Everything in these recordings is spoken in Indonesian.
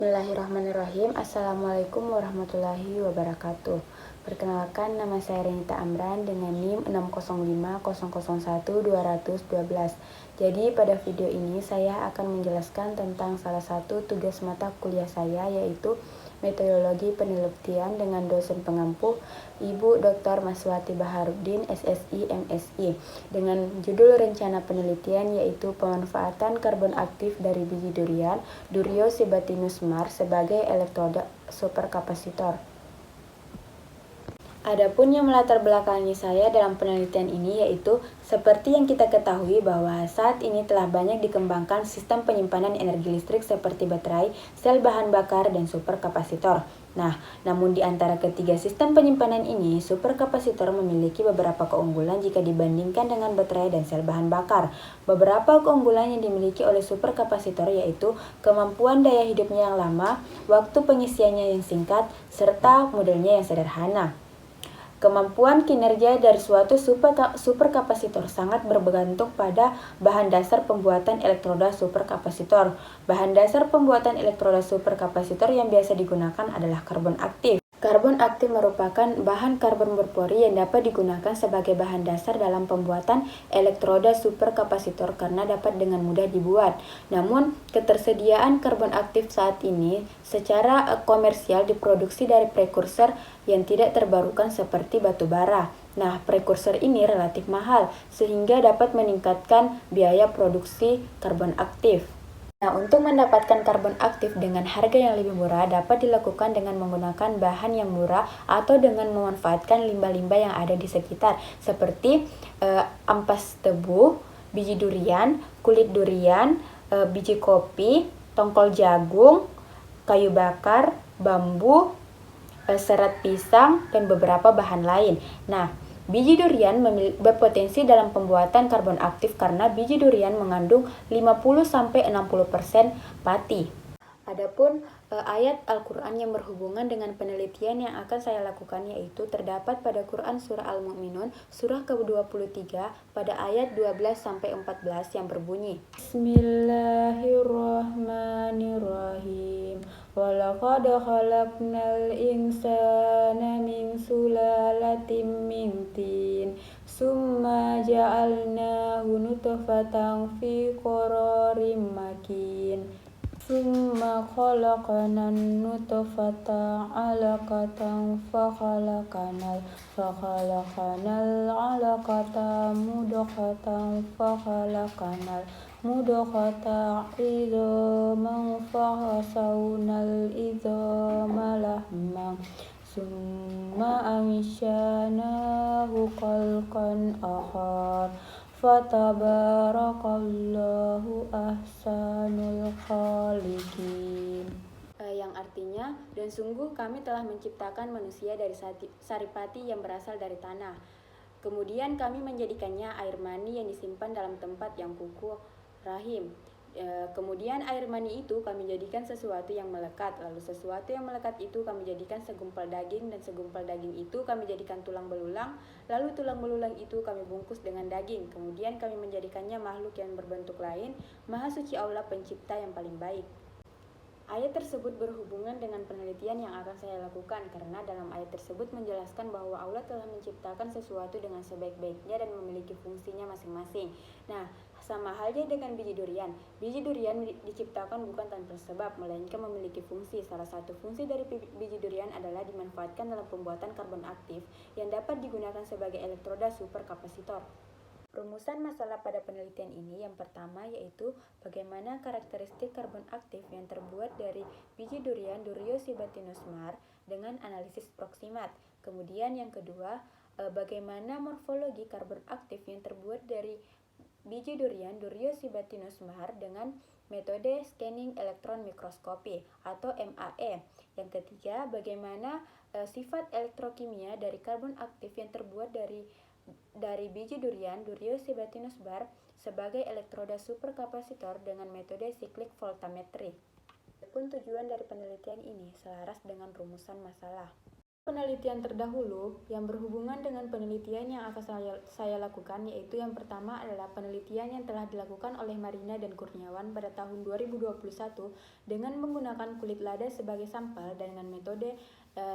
Bismillahirrahmanirrahim. Assalamualaikum warahmatullahi wabarakatuh. Perkenalkan, nama saya Renita Amran dengan NIM 605001212. Jadi pada video ini saya akan menjelaskan tentang salah satu tugas mata kuliah saya, yaitu metodologi penelitian dengan dosen pengampu Ibu Dr. Maswati Baharudin, SSI, MSI, dengan judul rencana penelitian yaitu pemanfaatan karbon aktif dari biji durian, Durio Sibatinus Mar, sebagai elektroda superkapasitor. Adapun yang melatar belakangi saya dalam penelitian ini yaitu seperti yang kita ketahui bahwa saat ini telah banyak dikembangkan sistem penyimpanan energi listrik seperti baterai, sel bahan bakar, dan superkapasitor. Nah, namun di antara ketiga sistem penyimpanan ini, superkapasitor memiliki beberapa keunggulan jika dibandingkan dengan baterai dan sel bahan bakar. Beberapa keunggulan yang dimiliki oleh superkapasitor yaitu kemampuan daya hidupnya yang lama, waktu pengisiannya yang singkat, serta modelnya yang sederhana. Kemampuan kinerja dari suatu superkapasitor sangat bergantung pada bahan dasar pembuatan elektroda superkapasitor. Bahan dasar pembuatan elektroda superkapasitor yang biasa digunakan adalah karbon aktif. Karbon aktif merupakan bahan karbon berpori yang dapat digunakan sebagai bahan dasar dalam pembuatan elektroda superkapasitor karena dapat dengan mudah dibuat. Namun, ketersediaan karbon aktif saat ini secara komersial diproduksi dari prekursor yang tidak terbarukan seperti batu bara. Nah, prekursor ini relatif mahal sehingga dapat meningkatkan biaya produksi karbon aktif. Nah, untuk mendapatkan karbon aktif dengan harga yang lebih murah dapat dilakukan dengan menggunakan bahan yang murah atau dengan memanfaatkan limbah-limbah yang ada di sekitar seperti ampas tebu, biji durian, kulit durian, biji kopi, tongkol jagung, kayu bakar, bambu, serat pisang, dan beberapa bahan lain. Nah, biji durian berpotensi dalam pembuatan karbon aktif karena biji durian mengandung 50-60% pati. Adapun ayat Al-Quran yang berhubungan dengan penelitian yang akan saya lakukan yaitu terdapat pada Quran Surah Al-Mu'minun surah ke-23 pada ayat 12-14 yang berbunyi, Bismillahirrahmanirrahim. Walaqad khalaqnal insana min sulalatin min tin summa ja'alnahu nutfatan fi qararin makin summa khalaqnan nutfata 'alaqatan fakhalaqnal 'alaqata mudghatan fakhalaqnal mudghata 'idhaman fakhasawnal idhama lahman summa ansha'nahu khalqan akhar fatabarakallahu ahsanul khaliqin. Yang artinya, dan sungguh kami telah menciptakan manusia dari saripati yang berasal dari tanah. Kemudian kami menjadikannya air mani yang disimpan dalam tempat yang kuku rahim. Kemudian air mani itu kami jadikan sesuatu yang melekat, lalu sesuatu yang melekat itu kami jadikan segumpal daging, dan segumpal daging itu kami jadikan tulang belulang, lalu tulang belulang itu kami bungkus dengan daging, kemudian kami menjadikannya makhluk yang berbentuk lain. Maha suci Allah pencipta yang paling baik. Ayat tersebut berhubungan dengan penelitian yang akan saya lakukan karena dalam ayat tersebut menjelaskan bahwa Allah telah menciptakan sesuatu dengan sebaik-baiknya dan memiliki fungsinya masing-masing. Nah, sama halnya dengan biji durian. Biji durian diciptakan bukan tanpa sebab, melainkan memiliki fungsi. Salah satu fungsi dari biji durian adalah dimanfaatkan dalam pembuatan karbon aktif yang dapat digunakan sebagai elektroda superkapasitor. Rumusan masalah pada penelitian ini yang pertama yaitu bagaimana karakteristik karbon aktif yang terbuat dari biji durian Durio Sibatinus Mar dengan analisis proksimat. Kemudian yang kedua, bagaimana morfologi karbon aktif yang terbuat dari biji durian Durio Sibatinus Mar dengan metode scanning elektron mikroskopi atau MAE. Yang ketiga, bagaimana sifat elektrokimia dari karbon aktif yang terbuat dari biji durian Durio Sibatinus Mar sebagai elektroda superkapasitor dengan metode cyclic voltammetry. Adapun tujuan dari penelitian ini selaras dengan rumusan masalah. Penelitian terdahulu yang berhubungan dengan penelitian yang akan saya lakukan, yaitu yang pertama adalah penelitian yang telah dilakukan oleh Marina dan Kurniawan pada tahun 2021 dengan menggunakan kulit lada sebagai sampel dan dengan metode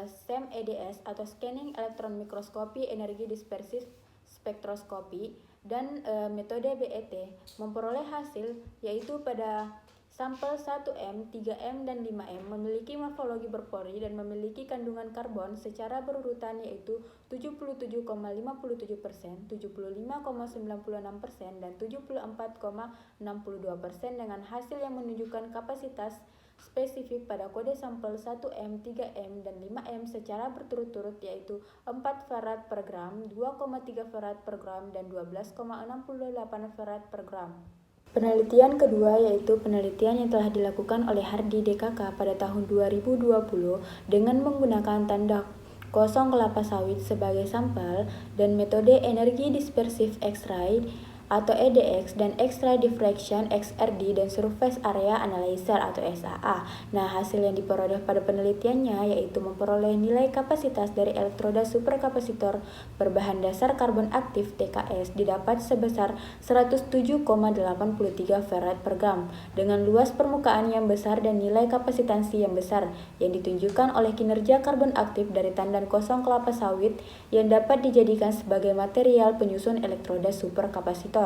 SEM-EDS atau Scanning Electron Microscopy Energy Dispersive Spectroscopy dan metode BET memperoleh hasil yaitu pada sampel 1M, 3M, dan 5M memiliki morfologi berpori dan memiliki kandungan karbon secara berurutan yaitu 77,57%, 75,96%, dan 74,62% dengan hasil yang menunjukkan kapasitas spesifik pada kode sampel 1M, 3M, dan 5M secara berturut-turut yaitu 4 farad per gram, 2,3 farad per gram, dan 12,68 farad per gram. Penelitian kedua yaitu penelitian yang telah dilakukan oleh Hardy DKK pada tahun 2020 dengan menggunakan tanda kosong kelapa sawit sebagai sampel dan metode energi dispersif X-ray atau EDX dan X-ray diffraction XRD dan surface area analyzer atau SAA. Nah, hasil yang diperoleh pada penelitiannya yaitu memperoleh nilai kapasitas dari elektroda superkapasitor berbahan dasar karbon aktif TKS didapat sebesar 107,83 farad per gram dengan luas permukaan yang besar dan nilai kapasitansi yang besar yang ditunjukkan oleh kinerja karbon aktif dari tandan kosong kelapa sawit yang dapat dijadikan sebagai material penyusun elektroda superkapasitor.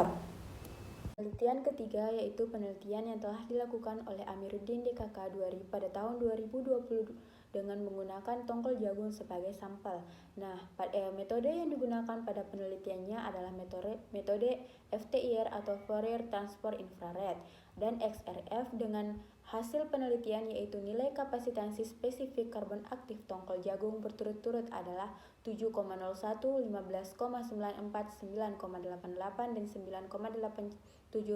Penelitian ketiga yaitu penelitian yang telah dilakukan oleh Amiruddin DKK pada tahun 2020 dengan menggunakan tongkol jagung sebagai sampel. Nah, metode yang digunakan pada penelitiannya adalah metode FTIR atau Fourier Transform Infrared dan XRF dengan hasil penelitian yaitu nilai kapasitansi spesifik karbon aktif tongkol jagung berturut-turut adalah 7,01, 15,94, 9,88, dan 9,87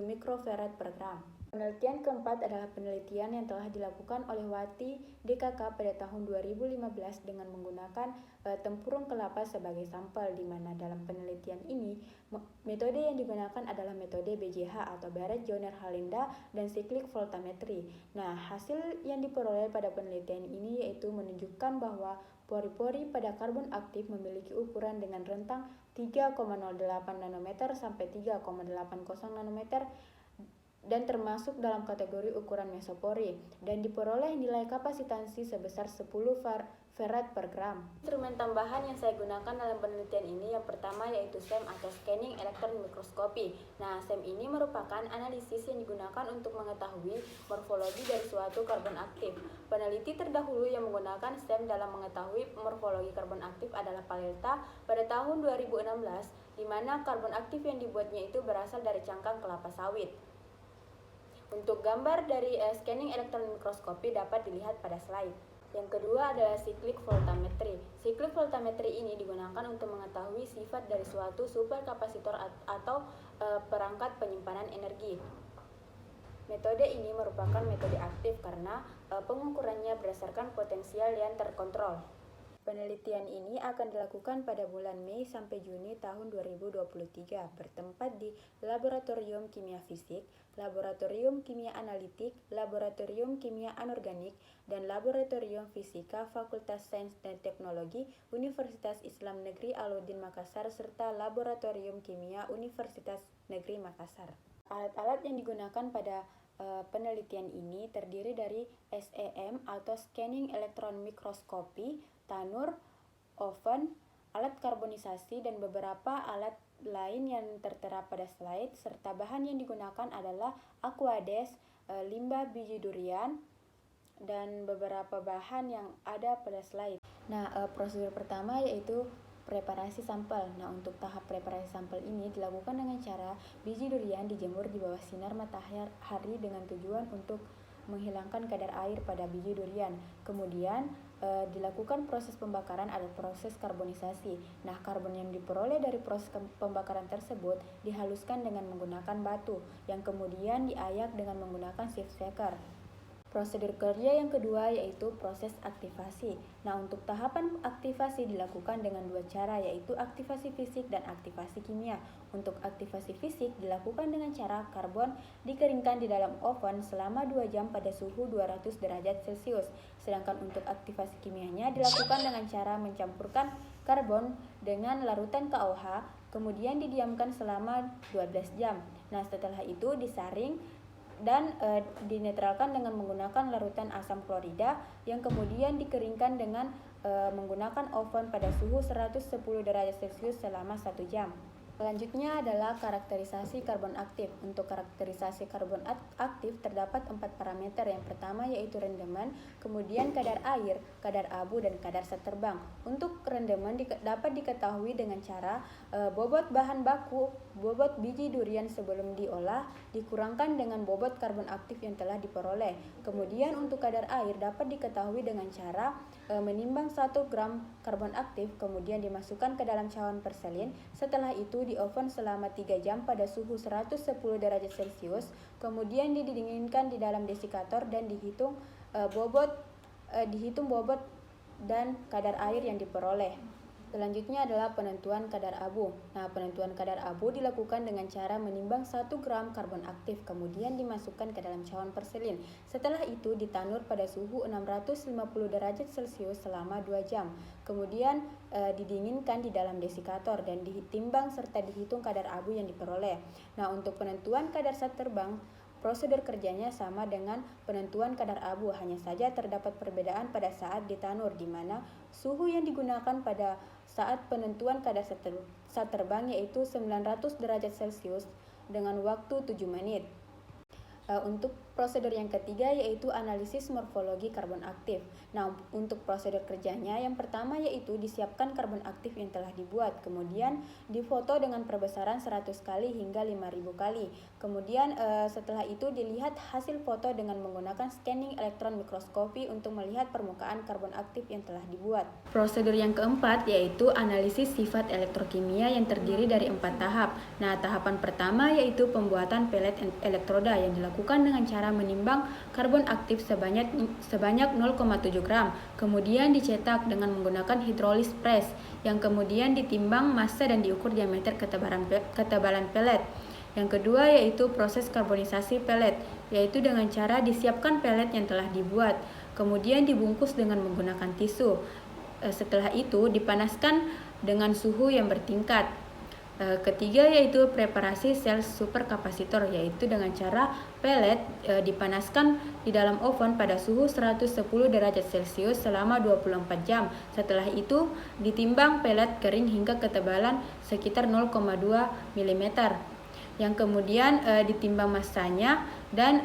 mikrofarad per gram. Penelitian keempat adalah penelitian yang telah dilakukan oleh Wati DKK pada tahun 2015 dengan menggunakan tempurung kelapa sebagai sampel, di mana dalam penelitian ini metode yang digunakan adalah metode BJH atau Barrett Joner Halinda dan cyclic voltammetry. Nah, hasil yang diperoleh pada penelitian ini yaitu menunjukkan bahwa pori-pori pada karbon aktif memiliki ukuran dengan rentang 3,08 nanometer sampai 3,80 nanometer dan termasuk dalam kategori ukuran mesopori dan diperoleh nilai kapasitansi sebesar 10 farad per gram. Instrumen tambahan yang saya gunakan dalam penelitian ini yang pertama yaitu SEM atau Scanning Electron Microscopy. Nah, SEM ini merupakan analisis yang digunakan untuk mengetahui morfologi dari suatu karbon aktif. Peneliti terdahulu yang menggunakan SEM dalam mengetahui morfologi karbon aktif adalah Palelta pada tahun 2016, di mana karbon aktif yang dibuatnya itu berasal dari cangkang kelapa sawit. Untuk gambar dari scanning elektron mikroskopi dapat dilihat pada slide. Yang kedua adalah cyclic voltammetry. Cyclic voltammetry ini digunakan untuk mengetahui sifat dari suatu superkapasitor atau perangkat penyimpanan energi. Metode ini merupakan metode aktif karena pengukurannya berdasarkan potensial yang terkontrol. Penelitian ini akan dilakukan pada bulan Mei sampai Juni tahun 2023, bertempat di Laboratorium Kimia Fisik, Laboratorium Kimia Analitik, Laboratorium Kimia Anorganik, dan Laboratorium Fisika Fakultas Sains dan Teknologi Universitas Islam Negeri Alauddin Makassar serta Laboratorium Kimia Universitas Negeri Makassar. Alat-alat yang digunakan pada penelitian ini terdiri dari SEM atau Scanning Electron Microscopy, tanur, oven, alat karbonisasi, dan beberapa alat lain yang tertera pada slide, serta bahan yang digunakan adalah aquades, limbah biji durian, dan beberapa bahan yang ada pada slide. Nah, prosedur pertama yaitu preparasi sampel. Nah, untuk tahap preparasi sampel ini dilakukan dengan cara biji durian dijemur di bawah sinar matahari dengan tujuan untuk menghilangkan kadar air pada biji durian. Kemudian dilakukan proses pembakaran atau proses karbonisasi. Nah, karbon yang diperoleh dari proses pembakaran tersebut dihaluskan dengan menggunakan batu yang kemudian diayak dengan menggunakan sieve shaker. Prosedur kerja yang kedua yaitu proses aktivasi. Nah, untuk tahapan aktivasi dilakukan dengan dua cara, yaitu aktivasi fisik dan aktivasi kimia. Untuk aktivasi fisik dilakukan dengan cara karbon dikeringkan di dalam oven selama 2 jam pada suhu 200 derajat Celcius. Sedangkan untuk aktivasi kimianya dilakukan dengan cara mencampurkan karbon dengan larutan KOH, kemudian didiamkan selama 12 jam. Nah, setelah itu disaring dan dinetralkan dengan menggunakan larutan asam klorida yang kemudian dikeringkan dengan menggunakan oven pada suhu 110 derajat Celcius selama 1 jam. Selanjutnya adalah karakterisasi karbon aktif. Untuk karakterisasi karbon aktif terdapat 4 parameter. Yang pertama yaitu rendemen, kemudian kadar air, kadar abu, dan kadar zat terbang. Untuk rendemen dapat diketahui dengan cara bobot bahan baku, bobot biji durian sebelum diolah dikurangkan dengan bobot karbon aktif yang telah diperoleh. Kemudian untuk kadar air dapat diketahui dengan cara menimbang 1 gram karbon aktif, kemudian dimasukkan ke dalam cawan porselin. Setelah itu di oven selama 3 jam pada suhu 110 derajat Celcius, kemudian didinginkan di dalam desikator dan dihitung bobot dan kadar air yang diperoleh. Selanjutnya adalah penentuan kadar abu. Nah, penentuan kadar abu dilakukan dengan cara menimbang 1 gram karbon aktif, kemudian dimasukkan ke dalam cawan porselin. Setelah itu ditanur pada suhu 650 derajat Celcius selama 2 jam. Kemudian didinginkan di dalam desikator dan ditimbang serta dihitung kadar abu yang diperoleh. Nah, untuk penentuan kadar zat terbang, prosedur kerjanya sama dengan penentuan kadar abu, hanya saja terdapat perbedaan pada saat ditanur, di mana suhu yang digunakan pada saat penentuan kadar zat terbang yaitu 900 derajat Celcius dengan waktu 7 menit. Untuk prosedur yang ketiga yaitu analisis morfologi karbon aktif. Nah, untuk prosedur kerjanya yang pertama yaitu disiapkan karbon aktif yang telah dibuat, kemudian difoto dengan perbesaran 100 kali hingga 5000 kali. Kemudian setelah itu dilihat hasil foto dengan menggunakan scanning elektron mikroskopi untuk melihat permukaan karbon aktif yang telah dibuat. Prosedur yang keempat yaitu analisis sifat elektrokimia yang terdiri dari 4 tahap. Nah, tahapan pertama yaitu pembuatan pelet elektroda yang dilakukan dengan cara menimbang karbon aktif sebanyak 0,7 gram, kemudian dicetak dengan menggunakan hidrolis press, yang kemudian ditimbang massa dan diukur diameter ketebalan pelet. Yang kedua yaitu proses karbonisasi pelet, yaitu dengan cara disiapkan pelet yang telah dibuat, kemudian dibungkus dengan menggunakan tisu. Setelah itu dipanaskan dengan suhu yang bertingkat. Ketiga yaitu preparasi sel superkapasitor, yaitu dengan cara pelet dipanaskan di dalam oven pada suhu 110 derajat Celcius selama 24 jam. Setelah itu ditimbang pelet kering hingga ketebalan sekitar 0,2 mm. Yang kemudian ditimbang massanya dan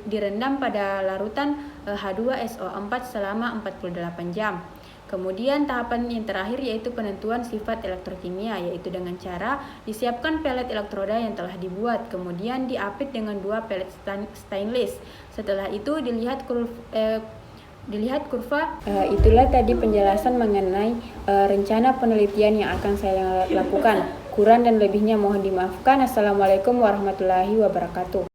direndam pada larutan H2SO4 selama 48 jam. Kemudian tahapan yang terakhir yaitu penentuan sifat elektrokimia, yaitu dengan cara disiapkan pelet elektroda yang telah dibuat, kemudian diapit dengan 2 pelet stainless. Setelah itu dilihat kurva. Itulah tadi penjelasan mengenai rencana penelitian yang akan saya lakukan. Kurang dan lebihnya mohon dimaafkan. Assalamualaikum warahmatullahi wabarakatuh.